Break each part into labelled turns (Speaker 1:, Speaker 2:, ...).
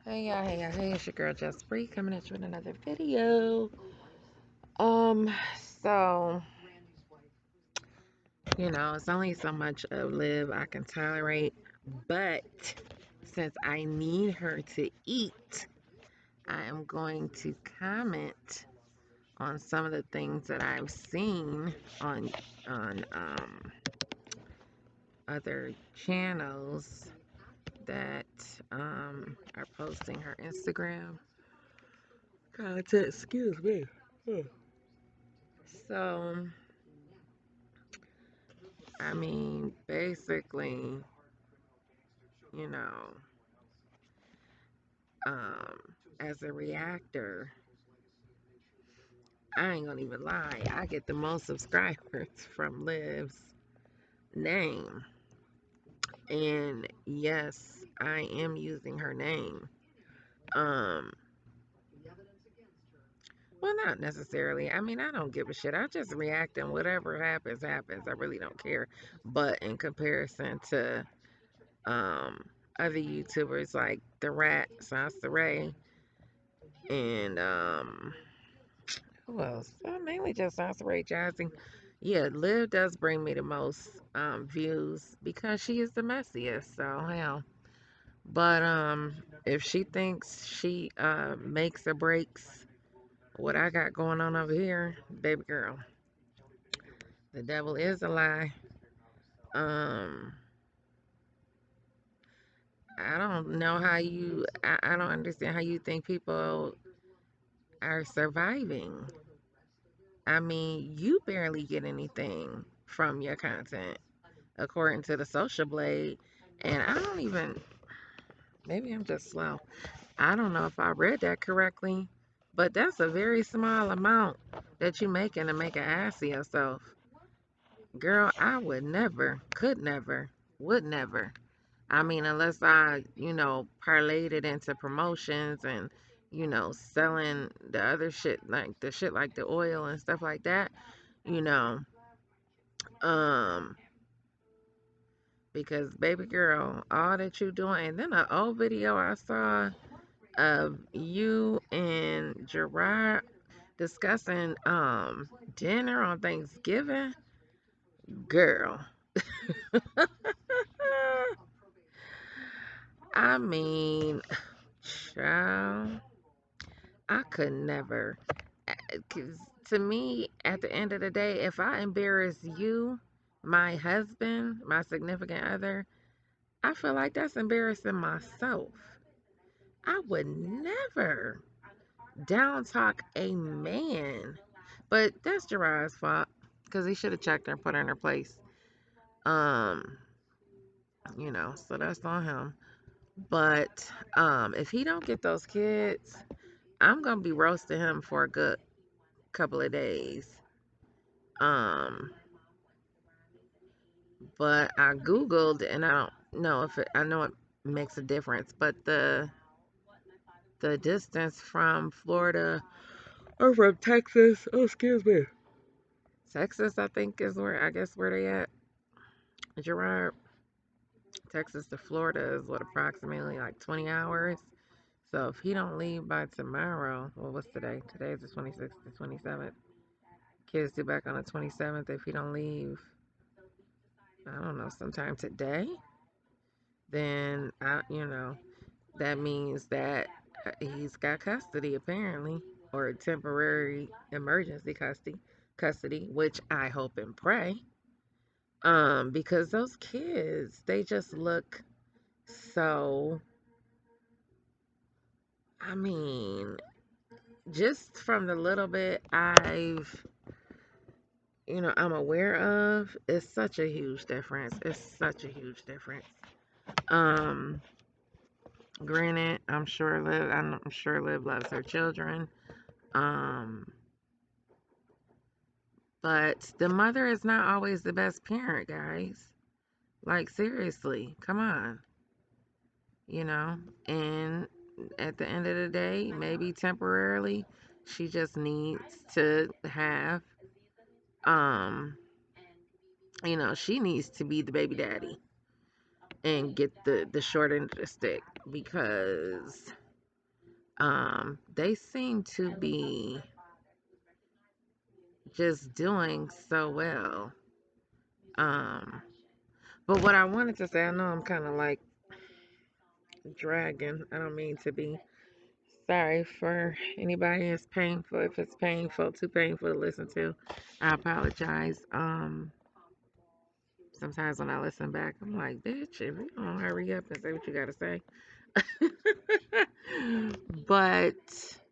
Speaker 1: Hey, it's your girl Just Free coming at you with another video. Um, so, it's only so much of Liv I can tolerate, but since I need her to eat, I am going to comment on some of the things that I've seen on other channels that are posting her Instagram content. Excuse me. So, I mean, basically, you know, um, as a reactor, I ain't gonna even lie, I get the most subscribers from Liv's name. And yes, I am using her name. Um, well, not necessarily. I mean, I don't give a shit. I just react and whatever happens, happens. I really don't care. But in comparison to um other YouTubers like The Rat, Sansa Ray, and who else? Mainly just Sansa Ray Jazzy. Yeah, Liv does bring me the most views because she is the messiest. So hell. But if she thinks she makes or breaks what I got going on over here, baby girl, the devil is a lie. Um, I don't know how I don't understand how you think people are surviving. I mean, you barely get anything from your content, according to the social blade. And I don't even, maybe I'm just slow. I don't know if I read that correctly, but that's a very small amount that you making to make an ass of yourself. Girl, I would never, could never, would never. I mean, unless I, parlayed it into promotions and, selling the other shit, like the shit like the oil and stuff like that, you know. Um, because baby girl, all that you doing, and then an old video I saw of you and Gerard discussing dinner on Thanksgiving. Girl, I mean, child, I could never. 'Cause to me, at the end of the day, if I embarrass you, my husband, my significant other, I feel like that's embarrassing myself. I would never down talk a man. But that's Gerard's fault because he should have checked her and put her in her place. Um, so that's on him. But if he don't get those kids, I'm gonna be roasting him for a good couple of days. Um, but I googled and I don't know if I know it makes a difference, but the distance from Florida or from Texas, oh excuse me, Texas I think is where I guess where they at. Gerard, Texas to Florida is what approximately like 20 hours. So if he don't leave by tomorrow, well, what's today? Today is the 26th, the 27th. Kids due back on the 27th. If he don't leave, I don't know, sometime today, then that means that he's got custody apparently, or temporary emergency custody, which I hope and pray. Because those kids, they just look so. I mean, just from the little bit I'm aware of, it's such a huge difference. It's such a huge difference. Um, Granted, I'm sure Liv loves her children. Um, but the mother is not always the best parent, guys. Like seriously, come on, you know. And at the end of the day, maybe temporarily, she just needs to have um she needs to be the baby daddy and get the short end of the stick because They seem to be just doing so well. Um, but what I wanted to say, I know I'm kind of like dragging. I don't mean to be. Sorry for anybody it's painful. If it's painful, too painful to listen to, I apologize. Sometimes when I listen back, I'm like, bitch, if you don't hurry up and say what you gotta say. But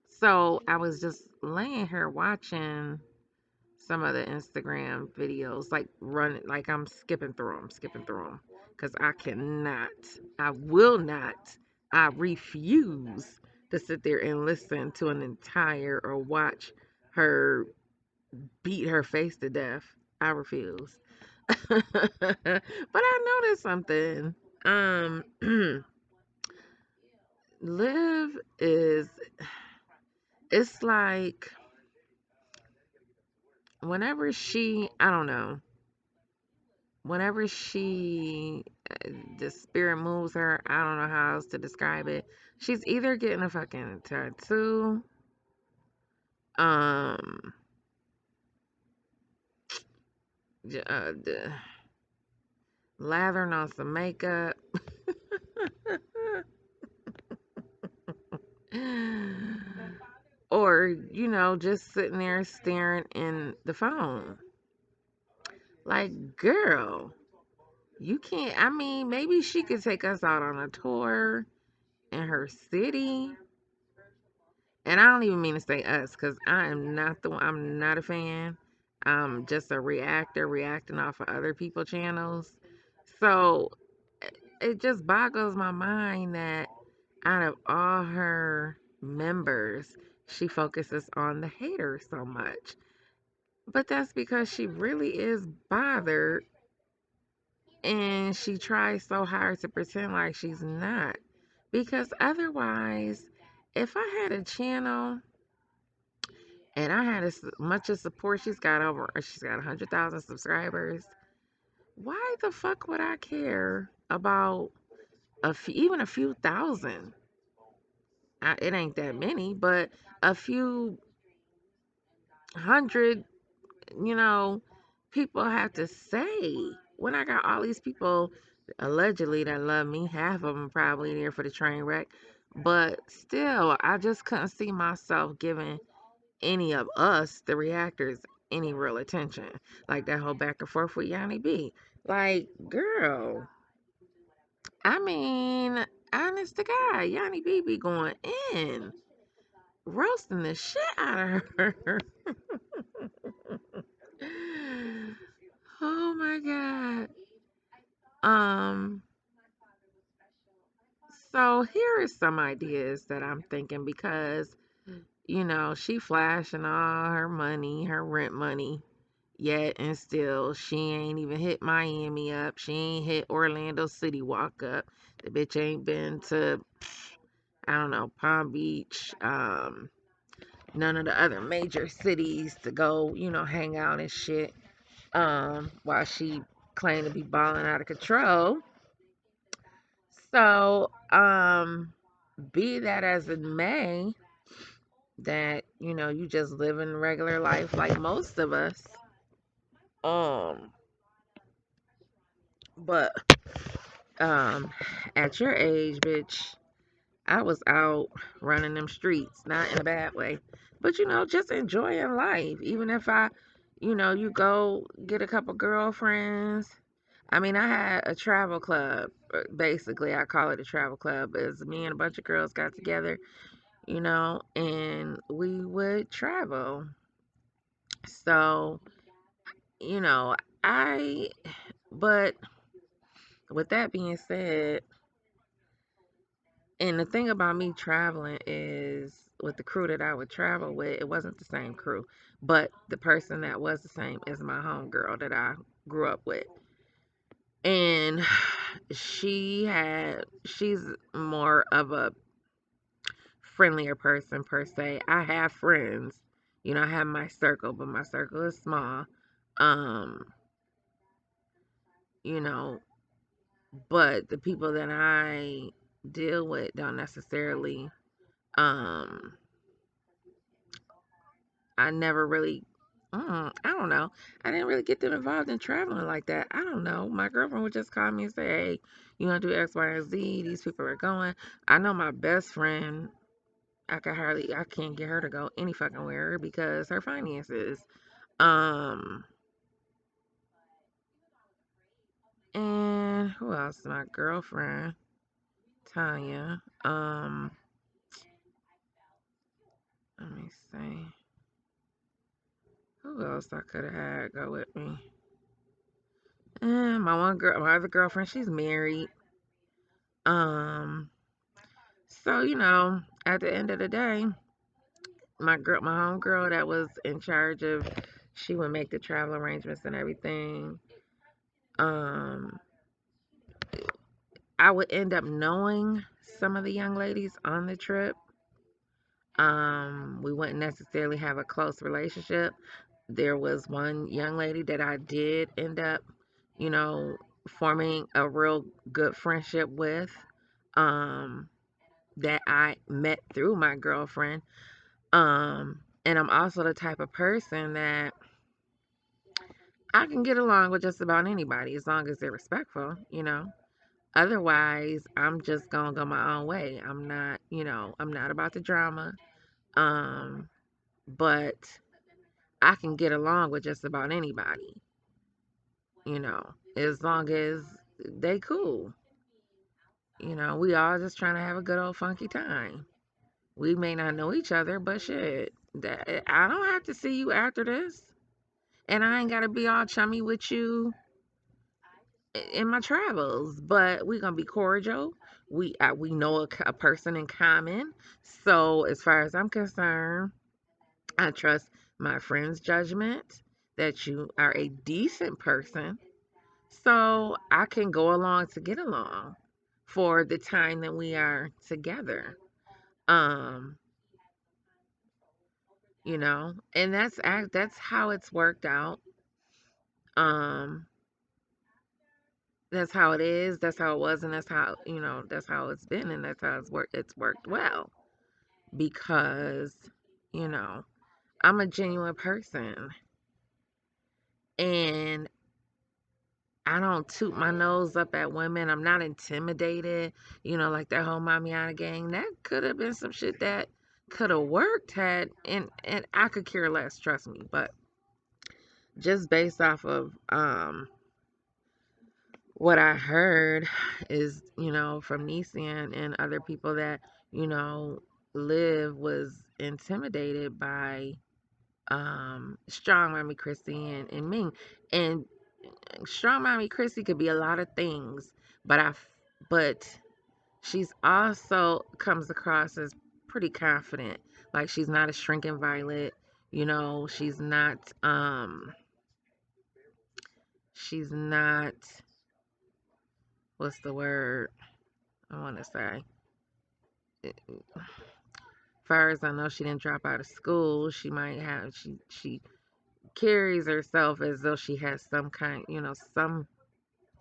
Speaker 1: so I was just laying here watching some of the Instagram videos, like running, like I'm skipping through them, because I cannot, I will not, I refuse to sit there and listen to an entire or watch her beat her face to death. I refuse. But I noticed something. Liv is, it's like whenever she, I don't know, whenever she, the spirit moves her, I don't know how else to describe it. She's either getting a fucking tattoo, um, lathering on some makeup, or, just sitting there staring in the phone. Like, girl, you can't, I mean, maybe she could take us out on a tour in her city. And I don't even mean to say us, because I am not the one, I'm not a fan. I'm just a reactor reacting off of other people's channels. So it just boggles my mind that out of all her members, she focuses on the haters so much. But that's because she really is bothered, and she tries so hard to pretend like she's not. Because otherwise, if I had a channel and I had as much as support, she's got 100,000 subscribers. Why the fuck would I care about even a few thousand? It ain't that many, but a few hundred, you know, people have to say. When I got all these people allegedly that love me, half of them probably there for the train wreck, but still, I just couldn't see myself giving any of us, the reactors, any real attention. Like that whole back and forth with Yanni B. Like, girl, I mean, honest to God, Yanni B be going in, roasting the shit out of her. Oh my God. Um, so here are some ideas that I'm thinking, because, she flashing all her money, her rent money, yet and still she ain't even hit Miami up. She ain't hit Orlando City walk up. The bitch ain't been to, I don't know, Palm Beach, none of the other major cities to go, hang out and shit. While she claimed to be balling out of control. So, be that as it may, that, you just living regular life like most of us. Um, but Um, at your age, bitch, I was out running them streets, not in a bad way, but just enjoying life. Even if you go get a couple girlfriends. I mean, I had a travel club. Basically, I call it a travel club. It's me and a bunch of girls got together, and we would travel. So, you know, I, but with that being said, and the thing about me traveling is, with the crew that I would travel with, it wasn't the same crew. But the person that was the same is my homegirl that I grew up with. And she's more of a friendlier person per se. I have friends. I have my circle, but my circle is small. Um, you know, but the people that I deal with don't necessarily Um, I never really, I don't know. I didn't really get them involved in traveling like that. I don't know. My girlfriend would just call me and say, "Hey, you want to do X, Y, and Z? These people are going." I know my best friend. I can't get her to go any fucking where because her finances. Um, and who else? My girlfriend, Tanya. Let me see. Who else I could have had go with me? And my other girlfriend, she's married. Um, so at the end of the day, my homegirl that was in charge of, she would make the travel arrangements and everything. Um, I would end up knowing some of the young ladies on the trip. We wouldn't necessarily have a close relationship. There was one young lady that I did end up, you know, forming a real good friendship with, um, that I met through my girlfriend. And I'm also the type of person that I can get along with just about anybody as long as they're respectful. Otherwise, I'm just gonna go my own way. I'm not about the drama. Um, but I can get along with just about anybody, as long as they cool. We all just trying to have a good old funky time. We may not know each other, but shit, I don't have to see you after this, and I ain't gotta be all chummy with you in my travels. But we gonna be cordial. We know a person in common, so as far as I'm concerned, I trust my friend's judgment that you are a decent person, so I can go along to get along for the time that we are together. Um, and that's how it's worked out. Um, that's how it is, that's how it was, and that's how it's been, and that's how it's worked well because, you know, I'm a genuine person, and I don't toot my nose up at women. I'm not intimidated, like that whole Mamiana gang. That could have been some shit that could have worked had and I could care less, trust me. But just based off of what I heard is, from Nisi and other people that, you know, Liv was intimidated by Strong Mommy Chrissy and Ming. And Strong Mommy Chrissy could be a lot of things, but but she's also comes across as pretty confident. Like she's not a shrinking violet, she's not what's the word I want to say? Far as I know, she didn't drop out of school. She might have she carries herself as though she has some kind, some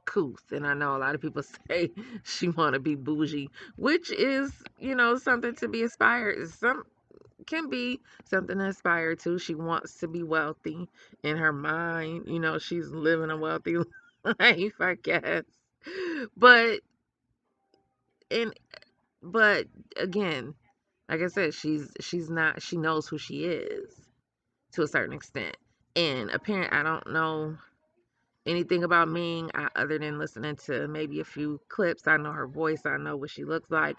Speaker 1: couth. And I know a lot of people say she want to be bougie, which is, something to be aspired. Some can be something to aspire to. She wants to be wealthy in her mind. She's living a wealthy life, I guess. But and but again, like I said, she's not. She knows who she is to a certain extent. And apparently, I don't know anything about Ming other than listening to maybe a few clips. I know her voice. I know what she looks like.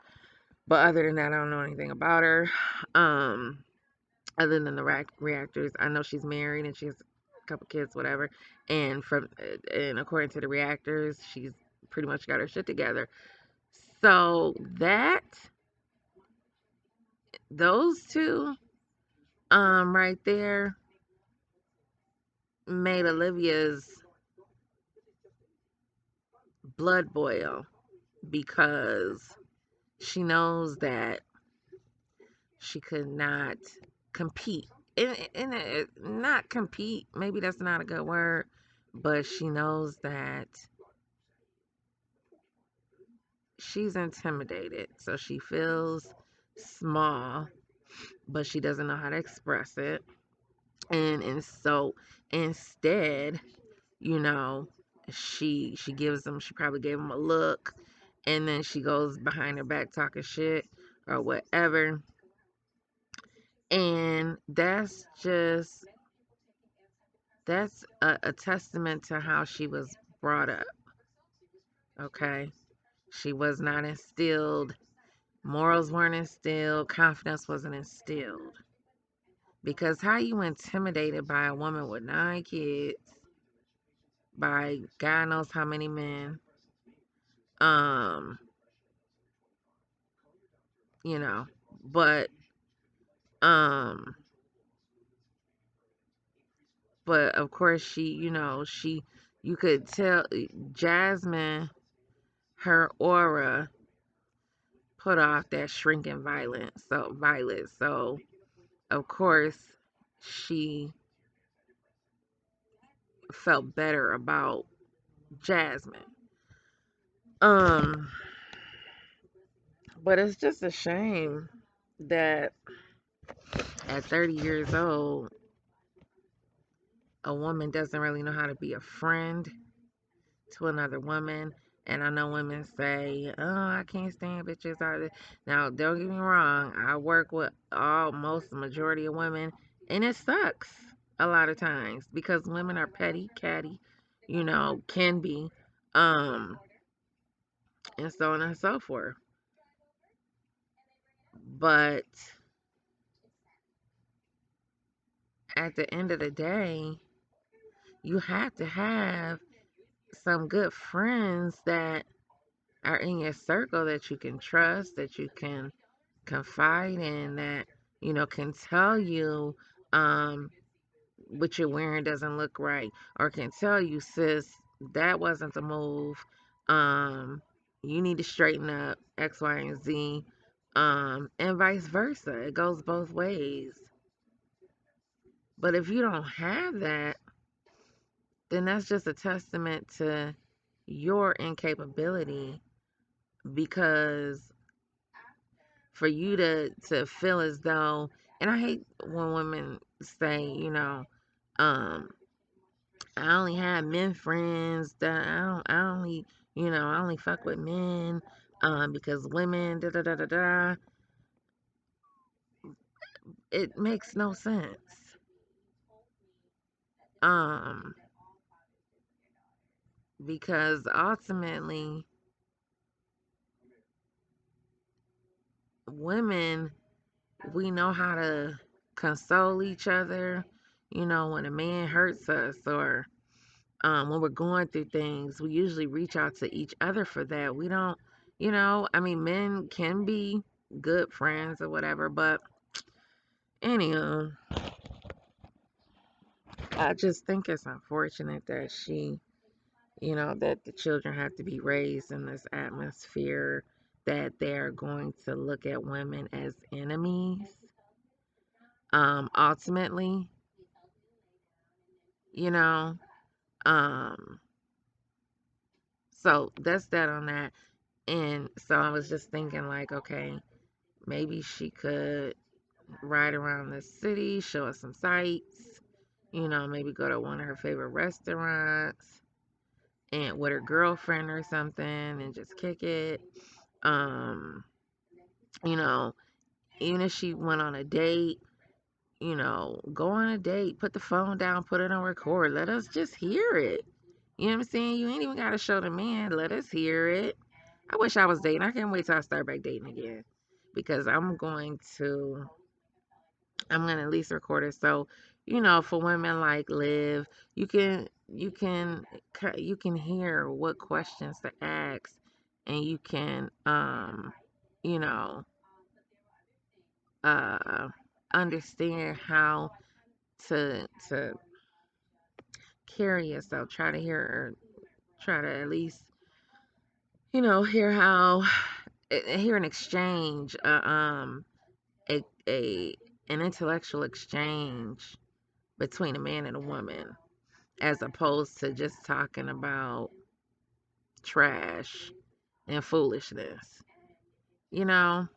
Speaker 1: But other than that, I don't know anything about her. Um, Other than the reactors, I know she's married and she has a couple kids, whatever. And according to the reactors, she's pretty much got her shit together. So those two, right there made Olivia's blood boil because she knows that she could not compete. Not compete, maybe that's not a good word, but she knows that she's intimidated. So she feels small, but she doesn't know how to express it. And so instead, you know, she gives him, she probably gave him a look, and then she goes behind her back talking shit or whatever. And that's a testament to how she was brought up. Okay, she was not instilled, morals weren't instilled, confidence wasn't instilled. Because how you intimidated by a woman with 9 kids, by God knows how many men, um, you know, but um, but of course you could tell Jasmine, her aura put off that shrinking violet. So of course she felt better about Jasmine. Um, but it's just a shame that at 30 years old, a woman doesn't really know how to be a friend to another woman. And I know women say, "Oh, I can't stand bitches." Now, don't get me wrong. I work with most majority of women, and it sucks a lot of times because women are petty, catty, can be, um, and so on and so forth. But at the end of the day, you have to have some good friends that are in your circle that you can trust, that you can confide in, that can tell you um what you're wearing doesn't look right, or can tell you, sis, that wasn't the move. um you need to straighten up X, Y, and Z. And vice versa, it goes both ways. But if you don't have that, then that's just a testament to your incapability, because for you to feel as though, and I hate when women say, um I only have men friends, that I only fuck with men because women da da da da da. It makes no sense. um because ultimately women, we know how to console each other. When a man hurts us, or when we're going through things, we usually reach out to each other for that. We don't, I mean, men can be good friends or whatever, but anyhow, I just think it's unfortunate that that the children have to be raised in this atmosphere that they're going to look at women as enemies. Ultimately, you know, um, so that's that on that. And so I was just thinking, like, okay, maybe she could ride around the city, show us some sights, maybe go to one of her favorite restaurants and with her girlfriend or something and just kick it. Um, you know, Even if she went on a date, go on a date, put the phone down, put it on record, let us just hear it. You know what I'm saying? You ain't even gotta show the man, let us hear it. I wish I was dating. I can't wait till I start back dating again, because I'm gonna at least record it. So, for women like Liv, you can hear what questions to ask, and you can you know uh understand how to carry yourself. Try to at least hear an exchange, a, a an intellectual exchange between a man and a woman, as opposed to just talking about trash and foolishness. You know,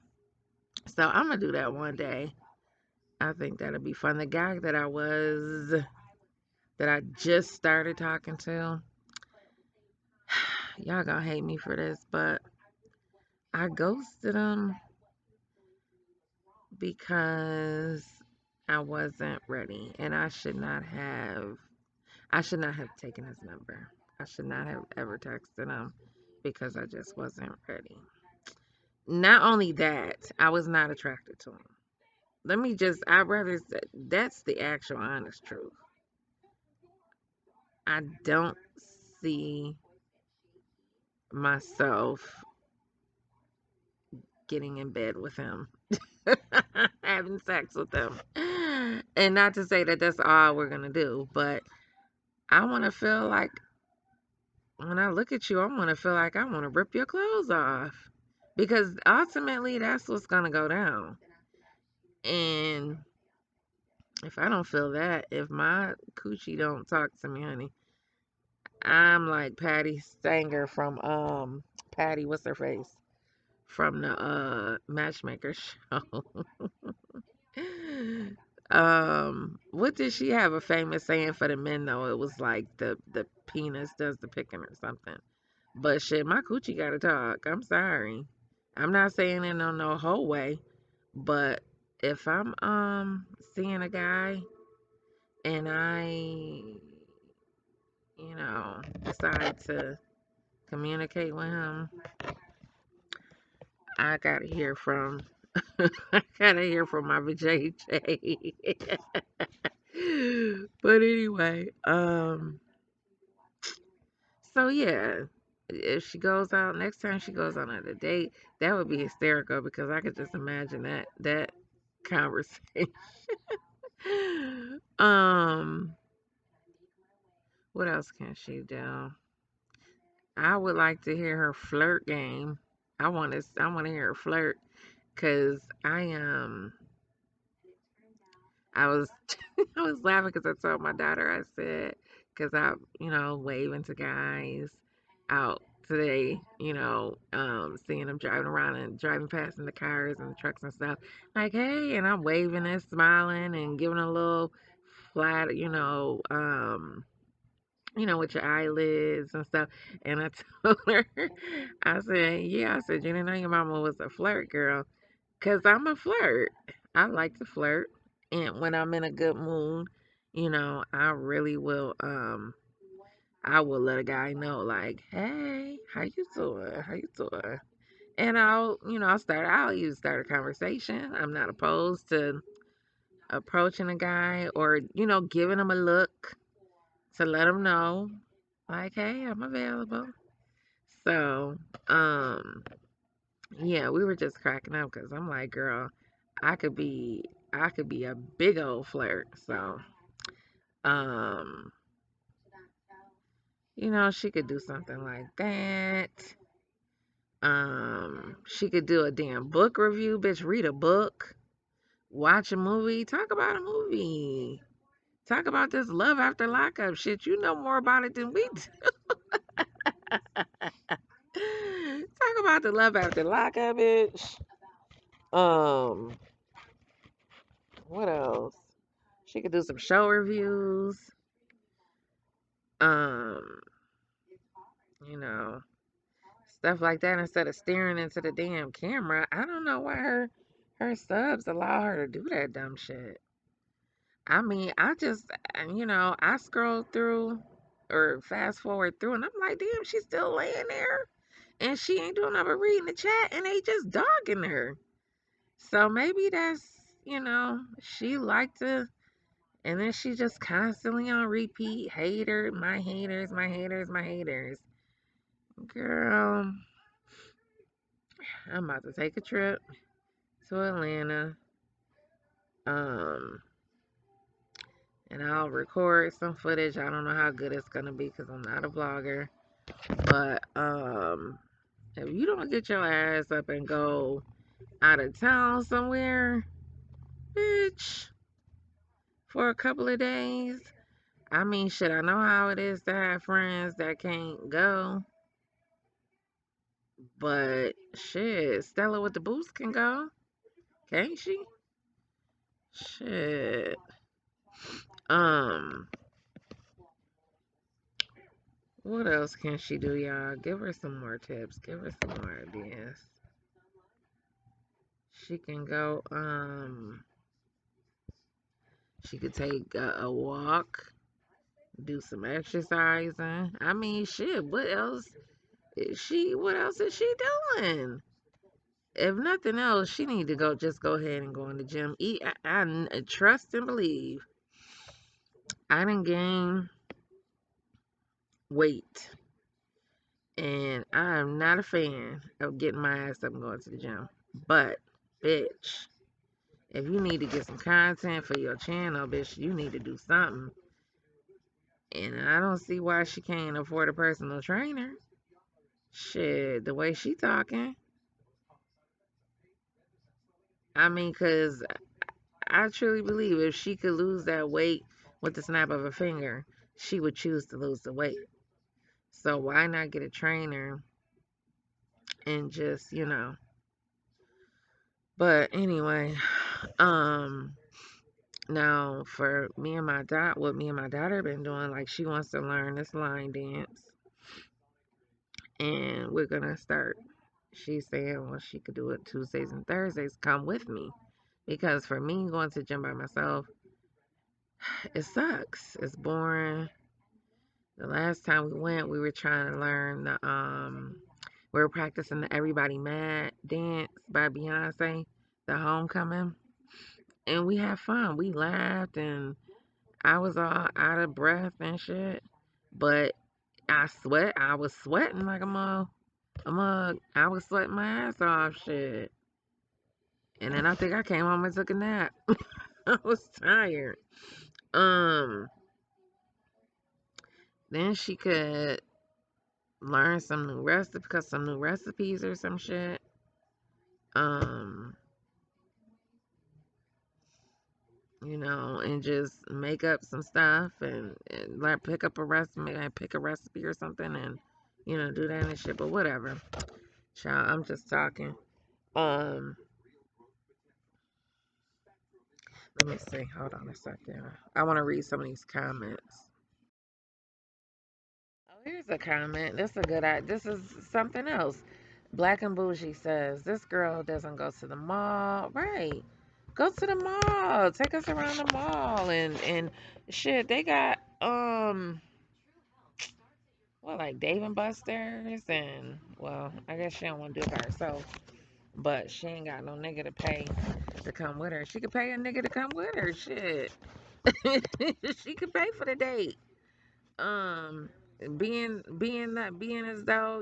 Speaker 1: So I'm gonna do that one day. I think that'll be fun. The guy that I just started talking to, y'all gonna hate me for this, but I ghosted him because I wasn't ready, and I should not have taken his number. I should not have ever texted him because I just wasn't ready. Not only that, I was not attracted to him. I'd rather say that's the actual honest truth. I don't see myself getting in bed with him, having sex with him. And not to say that that's all we're going to do, but I want to feel like when I look at you, I want to feel like I want to rip your clothes off. Because ultimately, that's what's going to go down. And if I don't feel that, if my coochie don't talk to me, honey, I'm like Patty Stanger from Patty, what's her face? From the Matchmaker show. What did she have a famous saying for the men though? It was like the penis does the picking or something. But shit, my coochie gotta talk. I'm sorry. I'm not saying it in no whole way, but if I'm seeing a guy and decide to communicate with him, I gotta hear from I gotta hear from my JJ. But anyway, so yeah, if she goes out next time she goes on a date, that would be hysterical because I could just imagine that conversation. um, what else can she do? I would like to hear her flirt game. I want to hear her flirt because I was I was laughing because I told my daughter, I said, because I, waving to guys out today, seeing them driving around and driving past in the cars and the trucks and stuff. Like, hey, and I'm waving and smiling and giving a little flat, with your eyelids and stuff. And I told her, I said, yeah, I said, you didn't know your mama was a flirt girl. Because I'm a flirt. I like to flirt. And when I'm in a good mood, I really will I will let a guy know like, hey, how you doing? How you doing? And I'll even start a conversation. I'm not opposed to approaching a guy or, giving him a look to let him know like, hey, I'm available. So, yeah, we were just cracking up because I'm like, girl, I could be I could be a big old flirt. So, um, she could do something like that. She could do a damn book review, bitch, read a book, watch a movie, talk about a movie. Talk about this love after lockup shit. You know more about it than we do. Talk about the love after lockup, bitch. Um, what else? She could do some show reviews. Um, you know, stuff like that instead of staring into the damn camera. I don't know why her subs allow her to do that dumb shit. I mean, I scroll through or fast forward through and I'm like, damn, she's still laying there and she ain't doing nothing but reading the chat and they just dogging her. So maybe that's, she liked to, and then she just constantly on repeat, hater, my haters, my haters, my haters. Girl, I'm about to take a trip to Atlanta. Um, and I'll record some footage. I don't know how good it's gonna be because I'm not a vlogger. But if you don't get your ass up and go out of town somewhere, bitch, for a couple of days. I mean, shit, I know how it is to have friends that can't go. But shit, Stella with the boots can go. Can't she? Shit. Um, what else can she do, y'all? Give her some more tips. Give her some more ideas. She can go, she could take a walk, do some exercising. I mean, shit, what else is she doing? If nothing else, she need to just go ahead and go in the gym. Eat, I trust and believe. I done gain weight, and I am not a fan of getting my ass up and going to the gym. But, bitch, if you need to get some content for your channel, bitch, you need to do something. And I don't see why she can't afford a personal trainer. Shit, the way she talking. I mean, cause I truly believe if she could lose that weight with the snap of a finger, she would choose to lose the weight. So why not get a trainer and just, But anyway, um, now for me and my what me and my daughter been doing, like she wants to learn this line dance, and we're gonna start. She's saying, well, she could do it Tuesdays and Thursdays. Come with me, because for me going to the gym by myself, it sucks. It's boring. The last time we went, we were trying to learn we were practicing the Everybody Mad dance by Beyonce, the Homecoming, and we had fun. We laughed, and I was all out of breath and shit, but I was sweating like I was sweating my ass off, shit. And then I think I came home and took a nap. I was tired. Um, then she could learn some new recipes or some shit. Um, and just make up some stuff and like pick up a recipe, pick a recipe or something, and do that and shit. But whatever, child. I'm just talking. Um, let me see. Hold on a second. I want to read some of these comments. Oh, here's a comment. This is a good. This is something else. Black and Bougie says this girl doesn't go to the mall. Right. Go to the mall. Take us around the mall and shit. They got like Dave and Buster's, and well, I guess she don't want to do it by herself, but she ain't got no nigga to pay to come with her. She could pay a nigga to come with her. Shit. She could pay for the date. Um, being as though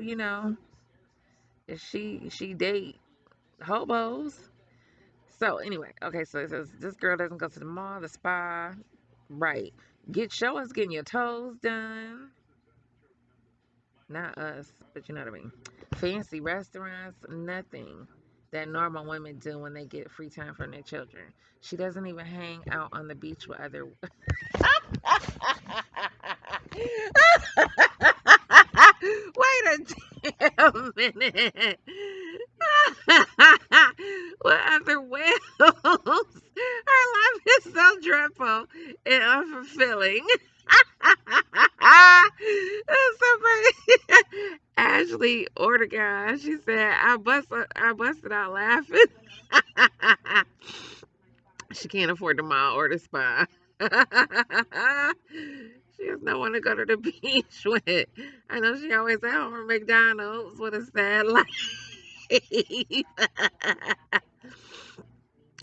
Speaker 1: if she date hobos. So anyway, okay. So it says this girl doesn't go to the mall, the spa, right? Show us getting your toes done. Not us, but you know what I mean. Fancy restaurants, nothing that normal women do when they get free time from their children. She doesn't even hang out on the beach with other. Wait a damn minute. What other whales? Her life is so dreadful and unfulfilling. That's so funny. Ashley Ortegon, she said, I busted out laughing. She can't afford the mall or the spa. She has no one to go to the beach with. I know she always at home at McDonald's with a sad life.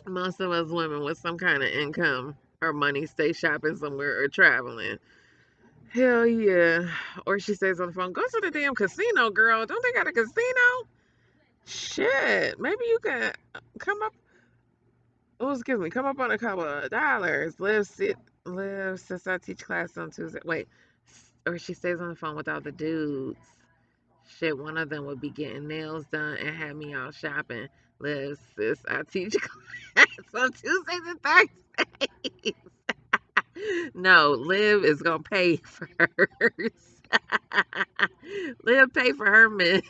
Speaker 1: Most of us women with some kind of income or money stay shopping somewhere or traveling. Hell yeah. Or she says on the phone, go to the damn casino, girl. Don't they got a casino? Shit. Maybe you can come up. Oh, excuse me. Come up on a couple of dollars. Live since I teach class on Tuesday. Wait. Or she stays on the phone with all the dudes. Shit, one of them would be getting nails done and have me out shopping. Live sis, I teach class on Tuesdays and Thursdays. No, Liv is gonna pay for hers. Liv pay for her men.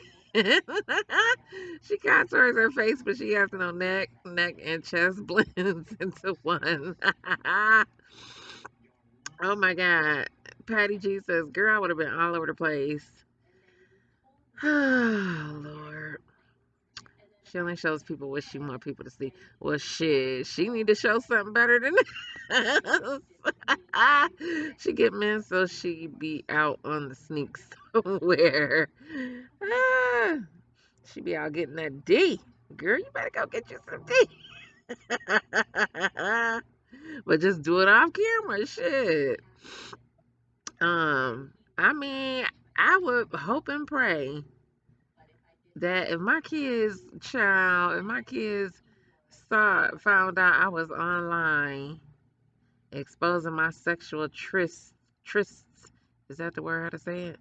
Speaker 1: She contours her face, but she has no neck and chest blends into one. Oh my God. Patty G says, girl, I would have been all over the place. Oh, Lord. She only shows people what she want people to see. Well, shit, she need to show something better than this. She get men so she be out on the sneak somewhere. Ah, she be out getting that D. Girl, you better go get you some D. But just do it off camera, shit. I mean, I would hope and pray that if my kids found out I was online exposing my sexual trysts, is that the word how to say it?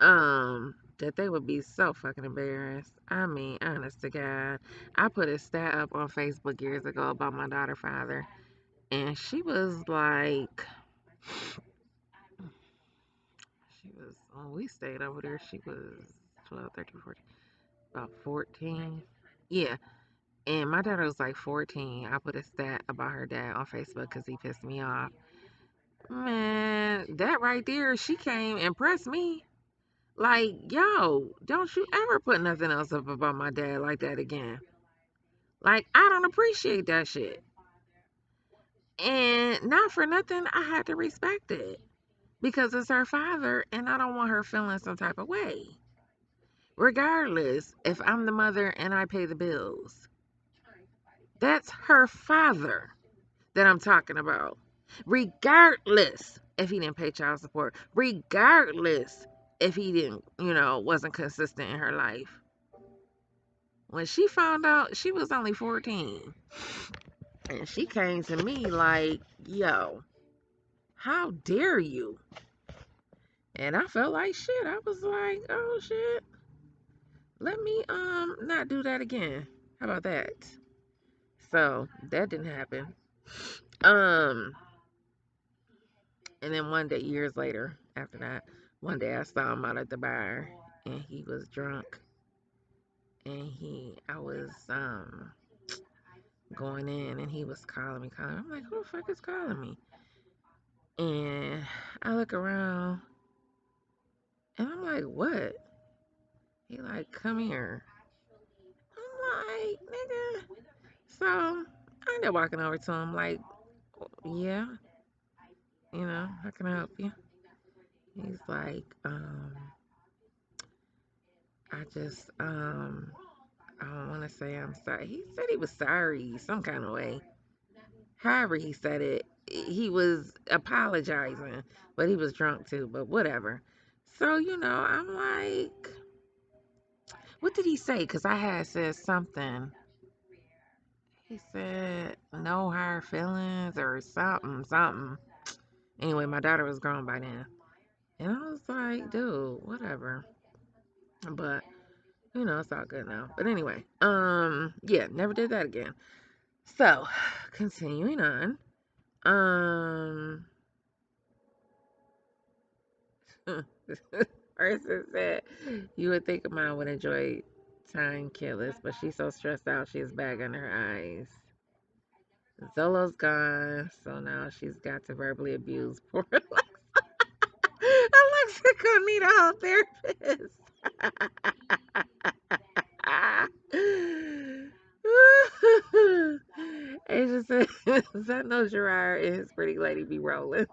Speaker 1: That they would be so fucking embarrassed. I mean, honest to God, I put a stat up on Facebook years ago about my daughter's father, and she was like, when we stayed over there, she was 12, 13, 14, about 14. Yeah, and my daughter was like 14. I put a stat about her dad on Facebook because he pissed me off. Man, that right there, she came and pressed me. Like, yo, don't you ever put nothing else up about my dad like that again. Like, I don't appreciate that shit. And not for nothing, I had to respect it. Because it's her father, and I don't want her feeling some type of way. Regardless if I'm the mother and I pay the bills. That's her father that I'm talking about. Regardless if he didn't pay child support. Regardless if he didn't, wasn't consistent in her life. When she found out, she was only 14. And she came to me like, yo, how dare you? And I felt like shit. I was like, oh shit. Let me not do that again. How about that? So that didn't happen. Um and then one day, years later, after that, one day I saw him out at the bar and he was drunk and I was going in and he was calling me. I'm like, who the fuck is calling me? And I look around and I'm like, what? He like, come here. I'm like, nigga. So I ended up walking over to him like, yeah, how can I help you? He's like, I just, I don't want to say I'm sorry. He said he was sorry some kind of way. However he said it, he was apologizing, but he was drunk too, but whatever. So, I'm like, what did he say? Because I had said something. He said, no hard feelings or something, something. Anyway, my daughter was grown by then. And I was like, dude, whatever. But, it's all good now. But anyway, yeah, never did that again. So, continuing on. Um, person said, you would think a mom would enjoy time killers, but she's so stressed out, she has bag under her eyes. Zolo's gone, so now she's got to verbally abuse poor Alexa. Alexa gonna need a whole therapist. Asia says, I know Gerard and his pretty lady be rolling.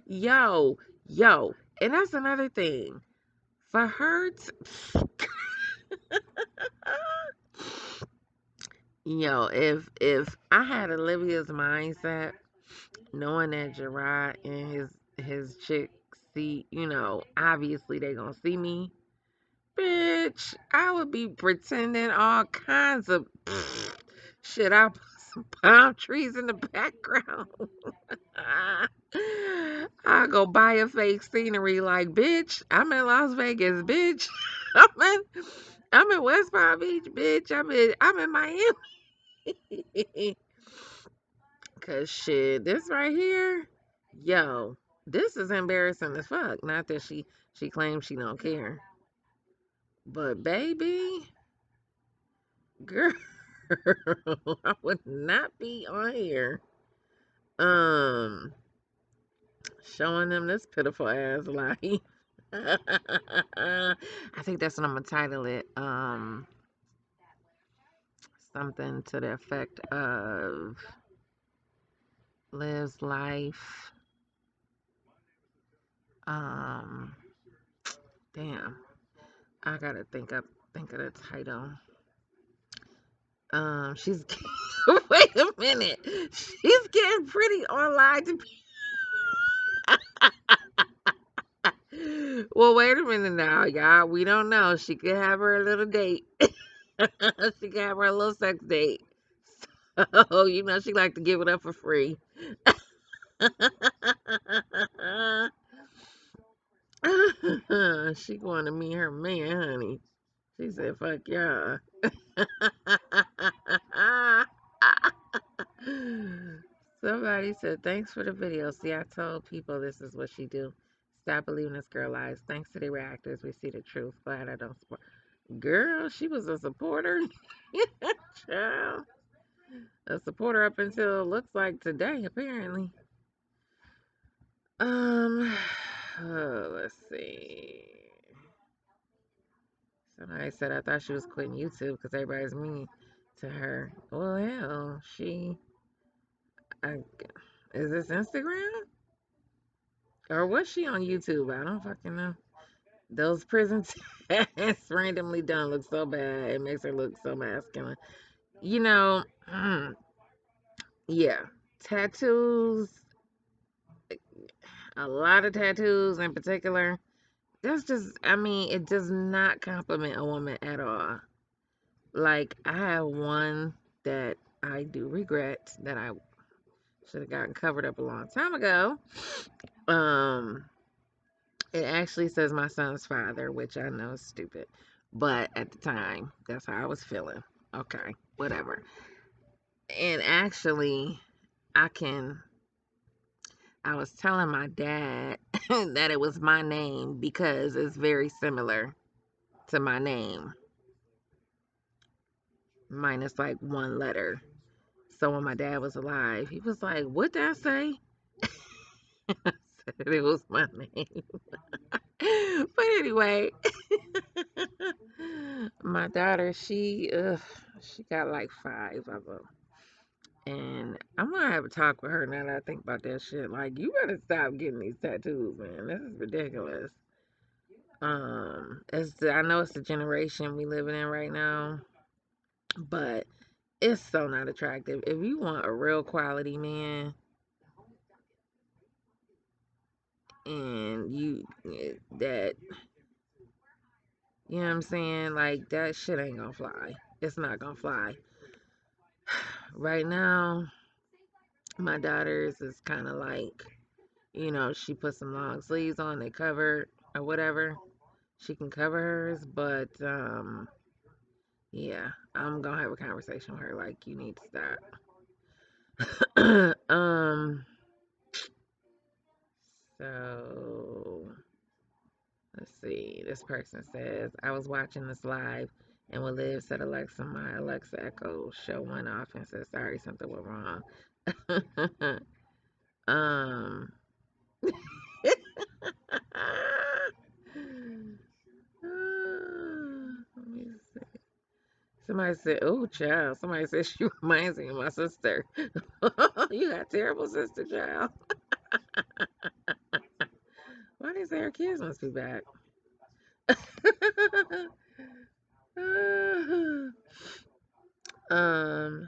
Speaker 1: Yo, yo. And that's another thing. For her to, if I had Olivia's mindset, knowing that Gerard and his chick see, obviously they gonna see me. Bitch, I would be pretending all kinds of shit. I'll put some palm trees in the background. I'll go buy a fake scenery like, bitch, I'm in Las Vegas, bitch. I'm in, I'm in West Palm Beach, bitch. I'm in Miami. Cause shit, this right here, yo, this is embarrassing as fuck. Not that She claims she don't care. But baby, girl, I would not be on here um showing them this pitiful ass life. I think that's what I'm gonna title it. Something to the effect of lives life. Um, damn, I gotta think of the title. She's wait a minute. She's getting pretty online to well, wait a minute now, y'all. We don't know. She could have her little date. She could have her little sex date. So, she like to give it up for free. She going to meet her man, honey. She said, fuck y'all. Somebody said, thanks for the video. See, I told people this is what she do. Stop believing this girl lies. Thanks to the reactors, we see the truth. Glad I don't support. Girl, she was a supporter. Child. A supporter up until looks like today, apparently. Let's see. Somebody said I thought she was quitting YouTube because everybody's mean to her. Well, hell, I, is this Instagram? Or was she on YouTube? I don't fucking know. Those prison tests randomly done look so bad. It makes her look so masculine. You know, yeah. Tattoos, a lot of tattoos in particular. That's just, I mean, it does not compliment a woman at all. Like, I have one that I do regret that I should have gotten covered up a long time ago. Um, it actually says my son's father, which I know is stupid. But at the time, that's how I was feeling. Okay, whatever. And actually, I can, I was telling my dad that it was my name because it's very similar to my name, minus like one letter. So when my dad was alive, he was like, "What did I say?" I said it was my name. But anyway, my daughter, she got like five of them. And I'm gonna have a talk with her now that I think about that shit. Like, you better stop getting these tattoos, man. This is ridiculous. I know it's the generation we living in right now, but it's so not attractive. If you want a real quality man, and that, you know what I'm saying? Like, that shit ain't gonna fly. It's not gonna fly. Right now, my daughter's is kind of like, she put some long sleeves on, they cover or whatever. She can cover hers, but yeah, I'm gonna have a conversation with her. Like, you need to stop. So let's see. This person says, I was watching this live, and when Liv said Alexa, my Alexa Echo show went off and said, sorry, something went wrong. um, let me see. Somebody said, oh, child. Somebody said she reminds me of my sister. You got terrible sister, child. Why they say her kids must be back? um,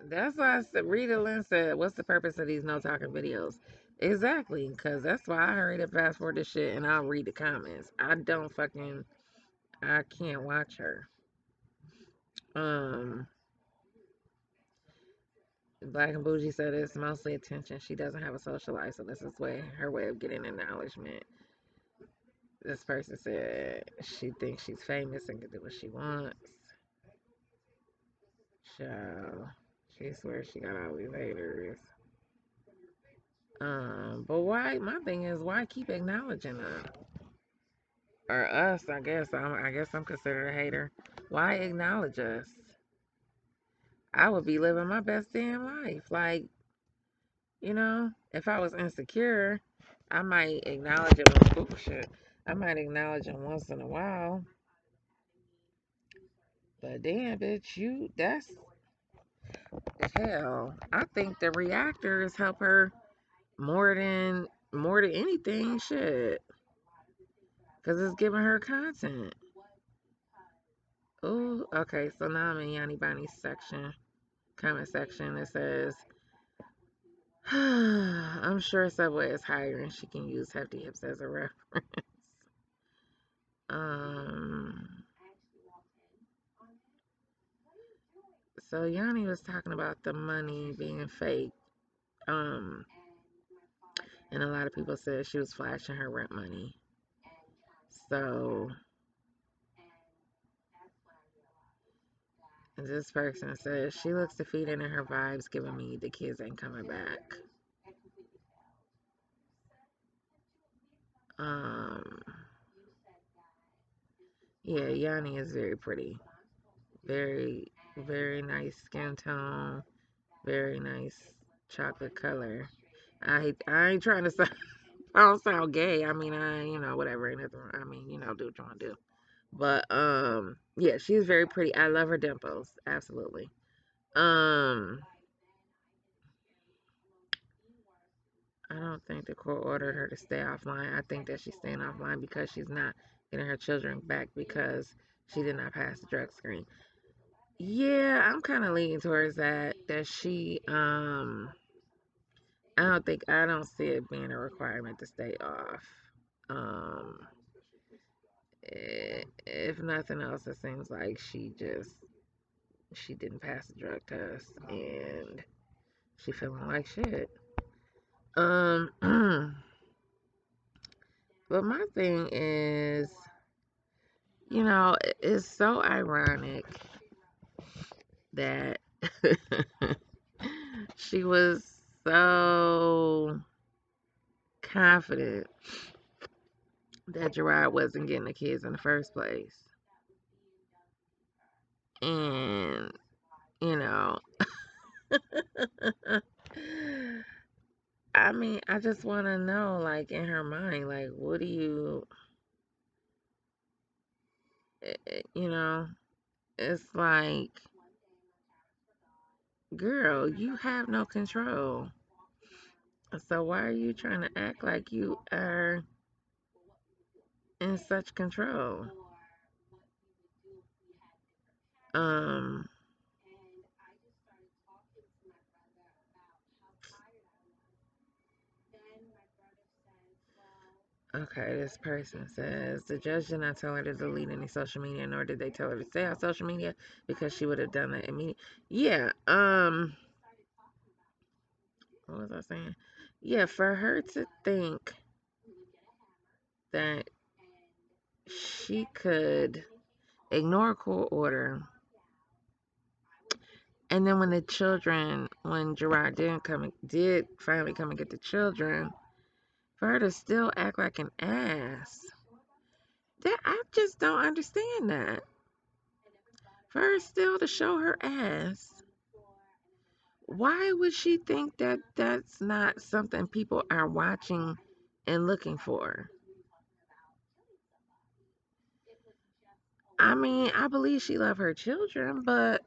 Speaker 1: that's why I said, Rita Lynn said, what's the purpose of these no talking videos? Exactly, because that's why I hurry to fast forward this shit and I'll read the comments. I can't watch her. Um, Black and Bougie said it's mostly attention. She doesn't have a social life, so this is her way of getting acknowledgement. This person said she thinks she's famous and can do what she wants. Child, she swears she got all these haters. But why? My thing is, why keep acknowledging them or us? I guess I'm considered a hater. Why acknowledge us? I would be living my best damn life. Like, if I was insecure, I might acknowledge it. Oh shit, I might acknowledge it once in a while. But damn, bitch, that's hell. I think the reactors help her more than anything. Shit, because it's giving her content. Oh, okay. So now I'm in Yanni Bonnie's section, comment section. It says, I'm sure Subway is hiring. She can use hefty hips as a reference. Um, so Yanni was talking about the money being fake. Um, and a lot of people said she was flashing her rent money. So this person says she looks defeated and her vibes giving me the kids ain't coming back. Um, yeah, Yanni is very pretty. Very, very nice skin tone. Very nice chocolate color. I ain't trying to sound, I don't sound gay. I mean, whatever. Ain't nothing. I mean, do what you want to do. But yeah, she's very pretty. I love her dimples. Absolutely. Um, I don't think the court ordered her to stay offline. I think that she's staying offline because she's not getting her children back because she did not pass the drug screen. Yeah, I'm kind of leaning towards that. That she I don't see it being a requirement to stay off. Um, if nothing else, it seems like she didn't pass the drug test and she feeling like shit. Um, but my thing is, it's so ironic that she was so confident that Gerard wasn't getting the kids in the first place. And, you know, I mean, I just want to know, like, in her mind, like, what do you, you know, it's like, girl, you have no control. So why are you trying to act like you are in such control? Um, okay, this person says the judge did not tell her to delete any social media, nor did they tell her to stay on social media because she would have done that immediately. Yeah, what was I saying? Yeah, for her to think that she could ignore a court order, and then when Gerard did finally come and get the children, for her to still act like an ass, that I just don't understand that. For her still to show her ass, why would she think that that's not something people are watching and looking for? I mean, I believe she loved her children, but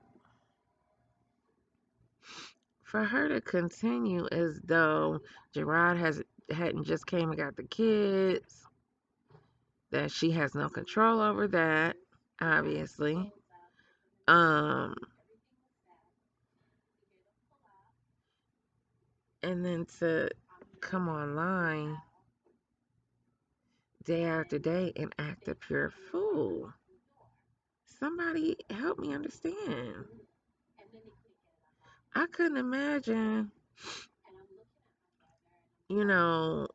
Speaker 1: for her to continue as though Gerard hadn't just came and got the kids, that she has no control over that, obviously. Um, and then to come online day after day and act a pure fool. Somebody help me understand. I couldn't imagine, you know,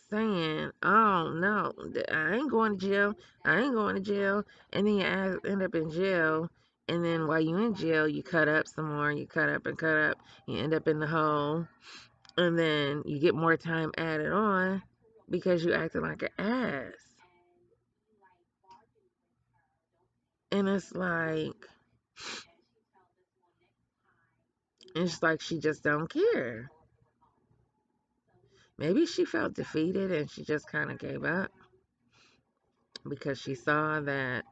Speaker 1: saying, "Oh no, I ain't going to jail. I ain't going to jail," and then you end up in jail. And then while you in jail, you cut up some more. You cut up and cut up. You end up in the hole. And then you get more time added on because you acting like an ass. And it's like she just don't care. Maybe she felt defeated and she just kind of gave up because she saw that,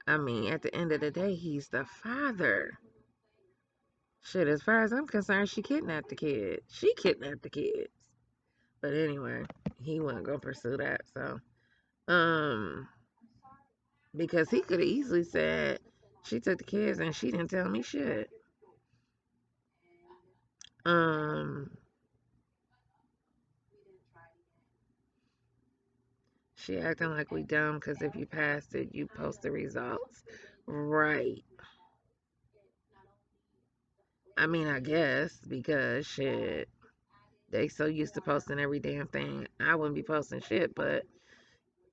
Speaker 1: I mean, at the end of the day, he's the father. Shit, as far as I'm concerned, she kidnapped the kid. She kidnapped the kids. But anyway, he wasn't gonna pursue that, so um because he could have easily said she took the kids and she didn't tell me shit. Um she acting like we dumb because if you passed it, you post the results. Right. I mean, I guess because shit, they so used to posting every damn thing. I wouldn't be posting shit, but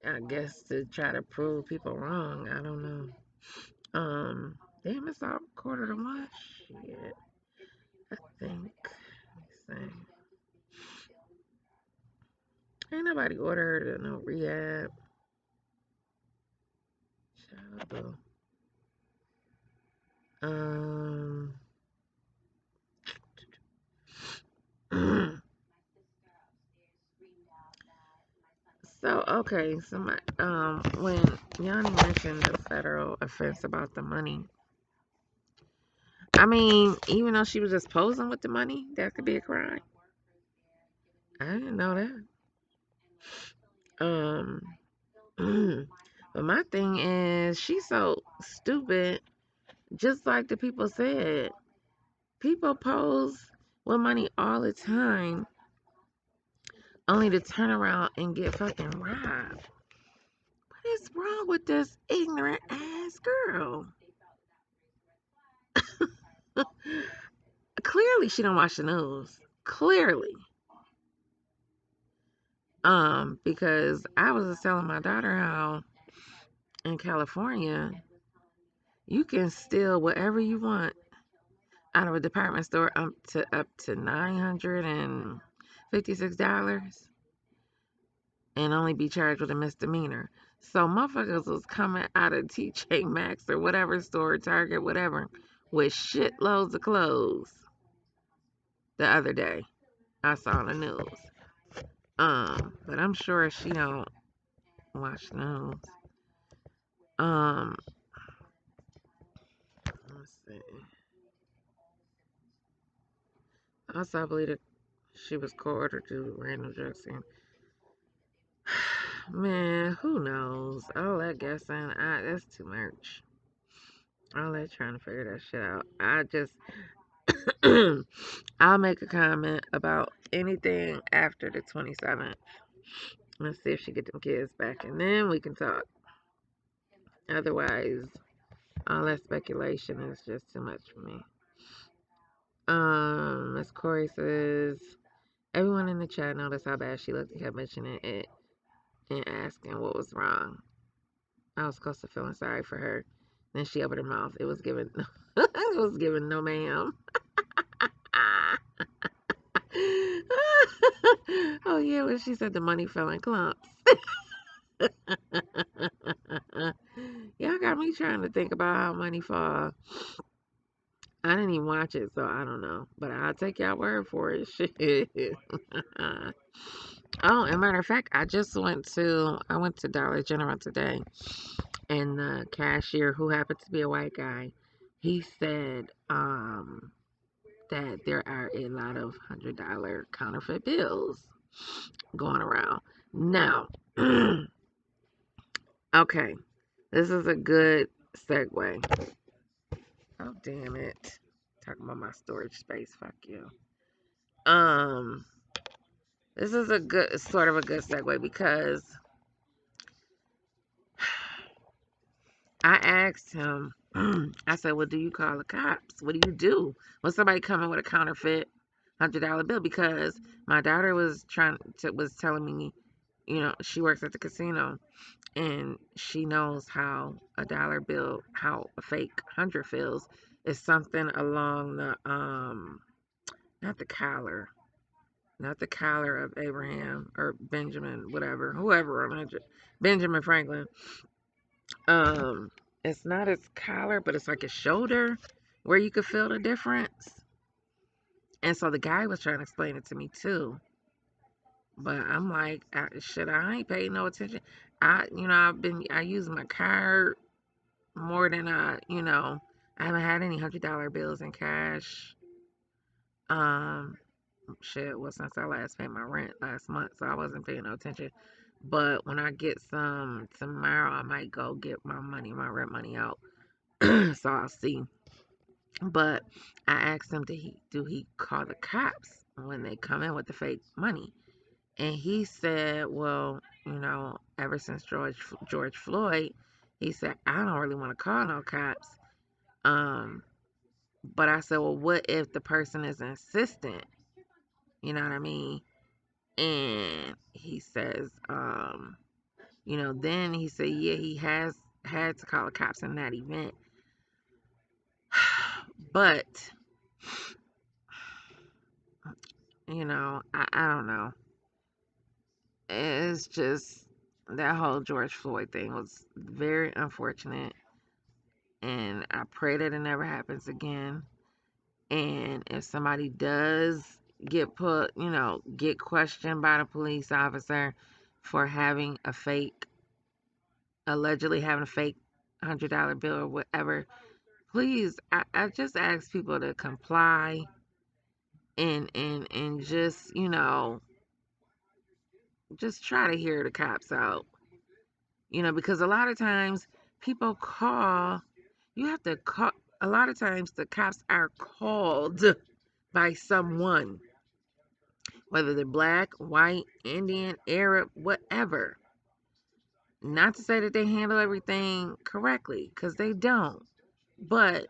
Speaker 1: I guess to try to prove people wrong. I don't know. Damn, it's all 1:45. Shit, I think. Let me see. Ain't nobody ordered her to no rehab. Child, um. So okay, so when Yanni mentioned the federal offense about the money, I mean, even though she was just posing with the money, that could be a crime. I didn't know that. But my thing is, she's so stupid. Just like the people said, people pose with money all the time, only to turn around and get fucking robbed. What is wrong with this ignorant ass girl? Clearly, she don't watch the news. Clearly, because I was just telling my daughter how in California you can steal whatever you want out of a department store up to $956 and only be charged with a misdemeanor. So motherfuckers was coming out of TJ Maxx or whatever store, Target, whatever, with shitloads of clothes the other day. I saw on the news. But I'm sure she don't watch the news. Um, let's see. Also, I believe that she was co-ordered to random drug scene. Man, who knows? All that guessing, that's too much. All that trying to figure that shit out. I'll make a comment about anything after the 27th. Let's see if she get them kids back, and then we can talk. Otherwise, all that speculation is just too much for me. Miss Corey says everyone in the chat noticed how bad she looked and kept mentioning it and asking what was wrong. I was close to feeling sorry for her. Then she opened her mouth. It was given it was given no ma'am. Oh yeah, when she said the money fell in clumps. Y'all got me trying to think about how money fall. I didn't even watch it, so I don't know. But I'll take y'all word for it. Shit. Oh, and matter of fact, I went to Dollar General today, and the cashier, who happened to be a white guy, he said that there are a lot of $100 counterfeit bills going around. Now, okay, this is a good segue. Oh damn it! Talking about my storage space. Fuck you. Um, this is a good sort of a good segue because I asked him. I said, "Well, do you call the cops? What do you do when somebody coming with a counterfeit $100 bill?" Because my daughter was telling me, she works at the casino and she knows how a dollar bill, how a fake 100 feels. Is something along the not the collar, not the collar of Abraham or Benjamin, whatever, whoever on it, Benjamin Franklin. Um, it's not his collar, but it's like his shoulder where you could feel the difference. And so the guy was trying to explain it to me too. But I'm like, shit, I ain't paid no attention. I use my card more than I haven't had any $100 bills in cash. Um, shit, well, since I last paid my rent last month, so I wasn't paying no attention. But when I get some tomorrow, I might go get my rent money out. So I'll see. But I asked him, do he call the cops when they come in with the fake money? And he said, well, ever since George Floyd, he said, I don't really want to call no cops. Um, but I said, well, what if the person is insistent? You know what I mean? And he says, then he said, yeah, he has had to call the cops in that event. But, I don't know. It's just that whole George Floyd thing was very unfortunate. And I pray that it never happens again. And if somebody does get questioned by the police officer for allegedly having a fake $100 bill or whatever, please, I just ask people to comply and just try to hear the cops out. Because a lot of times people call, you have to call, a lot of times the cops are called by someone, whether they're black, white, Indian, Arab, whatever. Not to say that they handle everything correctly, because they don't. But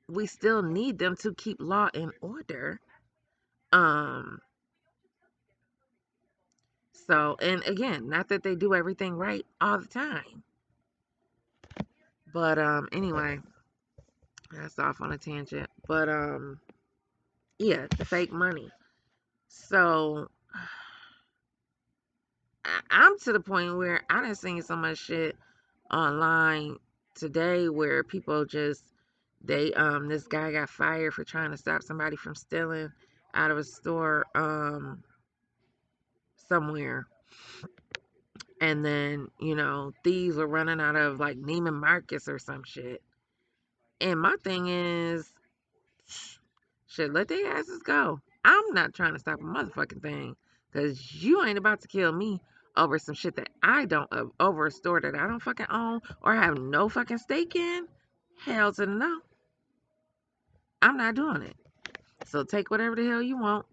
Speaker 1: we still need them to keep law and order. Um, and again, not that they do everything right all the time. But anyway, that's off on a tangent. But yeah, the fake money. So I'm to the point where I done seen so much shit online today where people just this guy got fired for trying to stop somebody from stealing out of a store somewhere. And then, thieves were running out of like Neiman Marcus or some shit. And my thing is, shit, let their asses go. I'm not trying to stop a motherfucking thing. Because you ain't about to kill me over some shit that I don't, over a store that I don't fucking own or have no fucking stake in. Hell to the no. I'm not doing it. So take whatever the hell you want.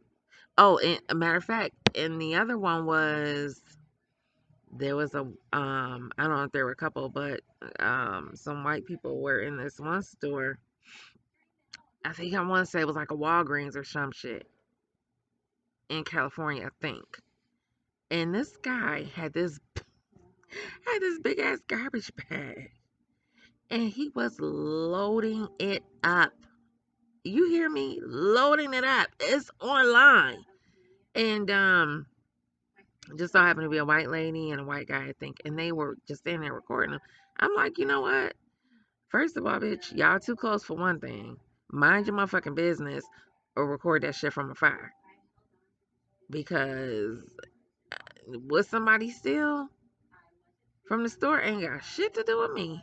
Speaker 1: Oh, and a matter of fact, and the other one was there was I don't know if there were a couple, but some white people were in this one store. I think I want to say it was like a Walgreens or some shit in California, I think. And this guy had this big ass garbage bag, and he was loading it up. You hear me? Loading it up. It's online. And just so happened to be a white lady and a white guy, I think, and they were just standing there recording them. I'm like, you know what? First of all, bitch, y'all too close for one thing. Mind your motherfucking business or record that shit from afar. Because what somebody steal from the store ain't got shit to do with me.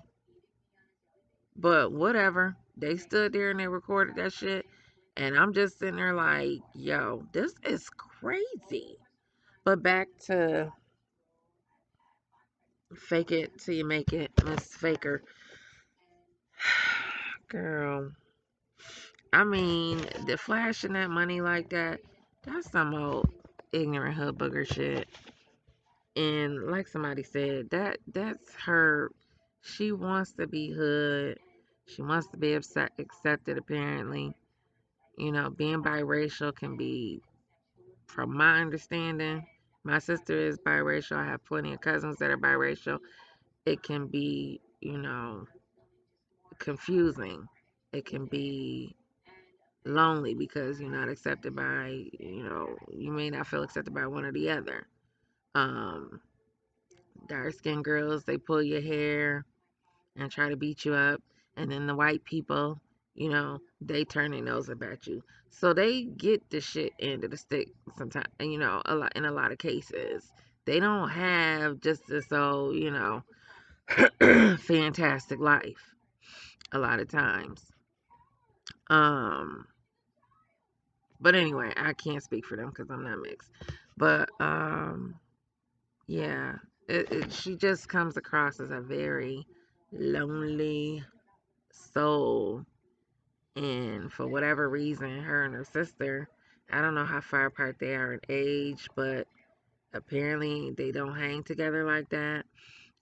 Speaker 1: But whatever. They stood there and they recorded that shit. And I'm just sitting there like, yo, this is crazy. But back to fake it till you make it, Miss Faker. Girl, I mean, the flashing that money like that, that's some old ignorant hood booger shit. And like somebody said, that's her. She wants to be hood. She wants to be accepted apparently. Being biracial can be, from my understanding, my sister is biracial. I have plenty of cousins that are biracial. It can be, confusing. It can be lonely because you're not accepted by, you may not feel accepted by one or the other. Um, Dark skinned girls, they pull your hair and try to beat you up. And then the white people, they turn their nose up at you. So they get the shit end of the stick sometimes, in a lot of cases. They don't have just this old, fantastic life a lot of times. Um, but anyway, I can't speak for them because I'm not mixed. But yeah, she just comes across as a very lonely soul. And for whatever reason, her and her sister, I don't know how far apart they are in age, but apparently they don't hang together like that.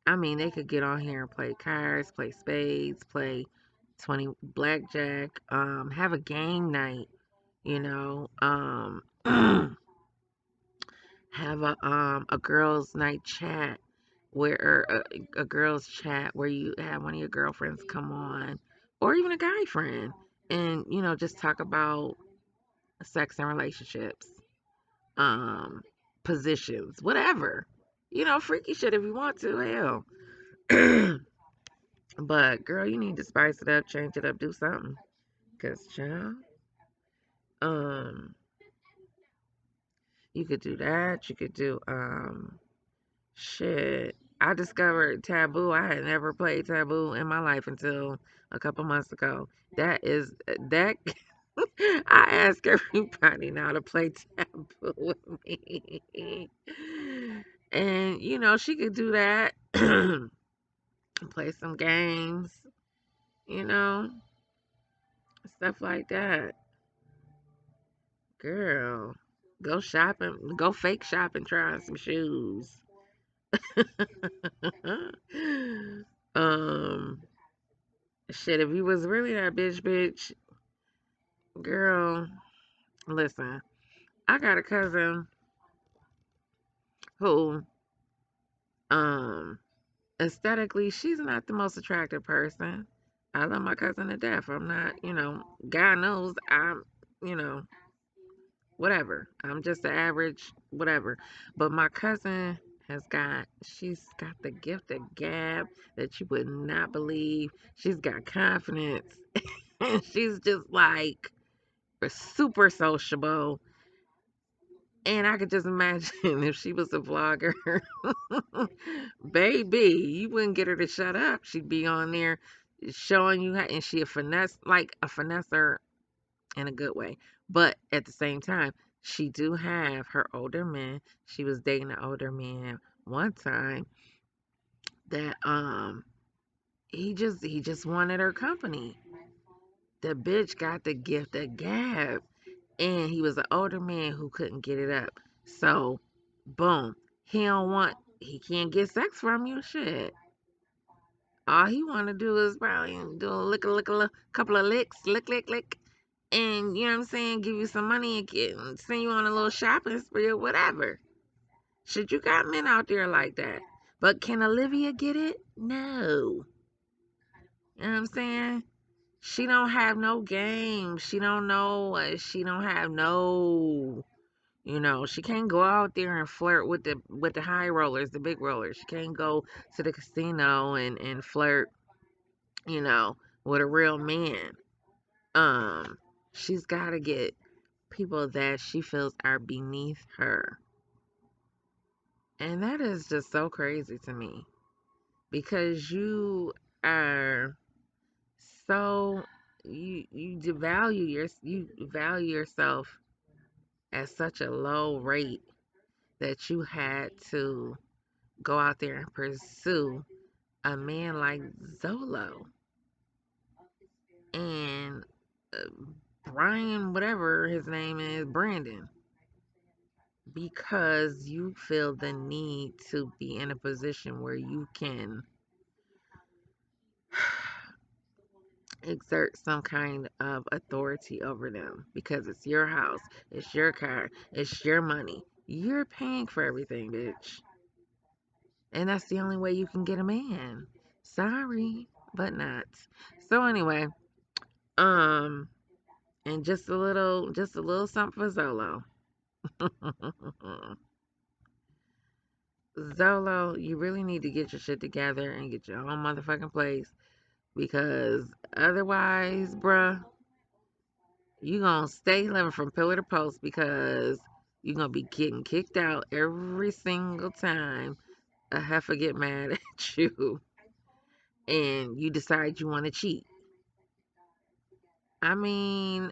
Speaker 1: I mean, they could get on here and play cards, play spades, play 20 blackjack, have a game night, you know, have a girls' night chat where or a girls' chat where you have one of your girlfriends come on, or even a guy friend, and just talk about sex and relationships, um, positions, whatever. Freaky shit if you want to, hell. But girl, you need to spice it up, change it up, do something. Cause child, um, you could do that. You could do shit. I discovered Taboo. I had never played Taboo in my life until a couple months ago. That is that I ask everybody now to play Taboo with me. And she could do that. Play some games, you know, stuff like that. Girl, go shopping, go fake shopping, try on some shoes. um, Shit, if you was really that bitch, girl, listen, I got a cousin who, um, aesthetically, she's not the most attractive person. I love my cousin to death. I'm not, God knows you know, whatever. I'm just the average, whatever. But my cousin she's got the gift of gab that you would not believe. She's got confidence. And she's just like super sociable. And I could just imagine if she was a vlogger, baby, you wouldn't get her to shut up. She'd be on there showing you how, and she a finesse, like a finesser in a good way. But at the same time, she do have her older man. She was dating an older man one time that he just wanted her company. The bitch got the gift of gab, and he was an older man who couldn't get it up. So, boom, he can't get sex from you. Shit, all he want to do is probably do a lick, couple of licks, lick, and you know what I'm saying, give you some money and send you on a little shopping spree or whatever. Shit, you got men out there like that. But can Olivia get it? No. You know what I'm saying? She don't have no game. She don't know. She don't have no. She can't go out there and flirt with the high rollers, the big rollers. She can't go to the casino and flirt, you know, with a real man. Um, she's got to get people that she feels are beneath her. And that is just so crazy to me because are so you value yourself at such a low rate that you had to go out there and pursue a man like Zolo and uh, Brian, whatever his name is, Brandon, because you feel the need to be in a position where you can exert some kind of authority over them because it's your house, it's your car, it's your money. You're paying for everything, bitch. And that's the only way you can get a man. Sorry, but not. So anyway, um And just a little something for Zolo. Zolo, you really need to get your shit together and get your own motherfucking place because otherwise, bruh, you gonna stay living from pillar to post because you're gonna be getting kicked out every single time a heifer get mad at you and you decide you want to cheat. I mean,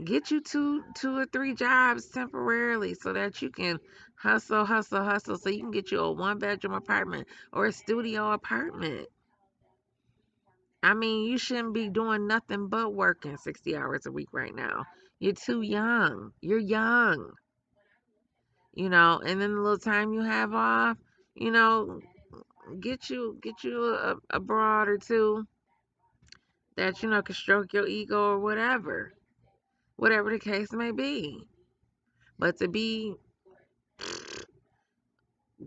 Speaker 1: get you two or three jobs temporarily so that you can hustle so you can get you a one bedroom apartment or a studio apartment. I mean, you shouldn't be doing nothing but working 60 hours a week right now. You're too young. You're young, and then the little time you have off, you know, get you a broad or two that can stroke your ego or whatever the case may be. But to be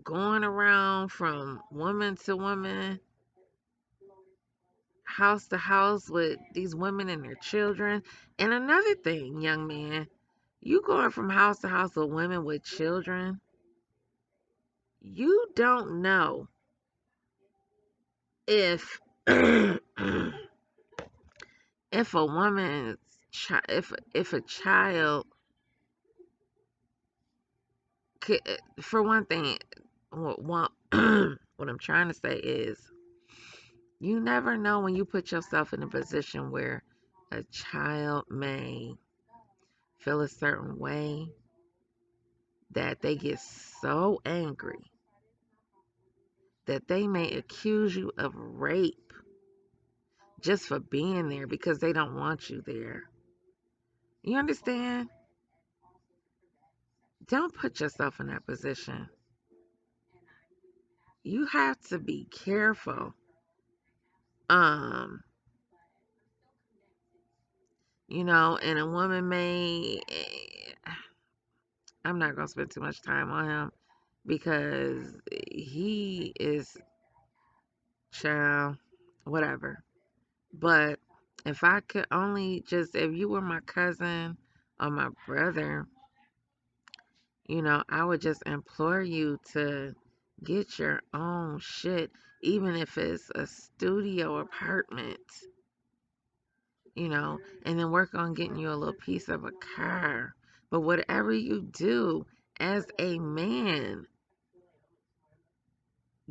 Speaker 1: going around from woman to woman, house to house with these women and their children. And another thing, young man, you going from house to house with women with children, you don't know if if a woman's if a child could, for one thing, what what I'm trying to say is you never know when you put yourself in a position where a child may feel a certain way that they get so angry that they may accuse you of rape just for being there because they don't want you there. You understand? Don't put yourself in that position. You have to be careful. Um, and a woman may I'm not gonna spend too much time on him because he is child, whatever. But if I could only if you were my cousin or my brother, I would just implore you to get your own shit, even if it's a studio apartment, and then work on getting you a little piece of a car. But whatever you do as a man,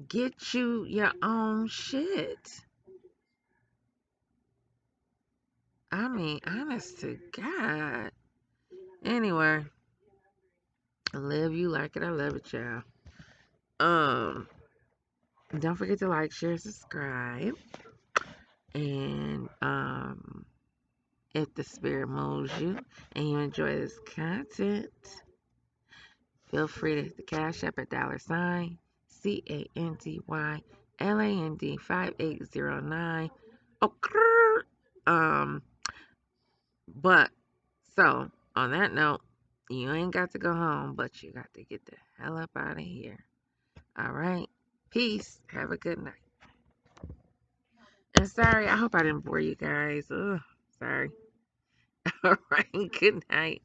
Speaker 1: get you your own shit. I mean, honest to God. Anyway, live you like it, I love it, y'all. Um, don't forget to like, share, subscribe, and if the spirit moves you and you enjoy this content, feel free to hit the cash app at $CANDYLAND 5809. Okay. But so on that note, you ain't got to go home, but you got to get the hell up out of here. All right. Peace. Have a good night. And sorry, I hope I didn't bore you guys. Ugh, sorry. All right. Good night.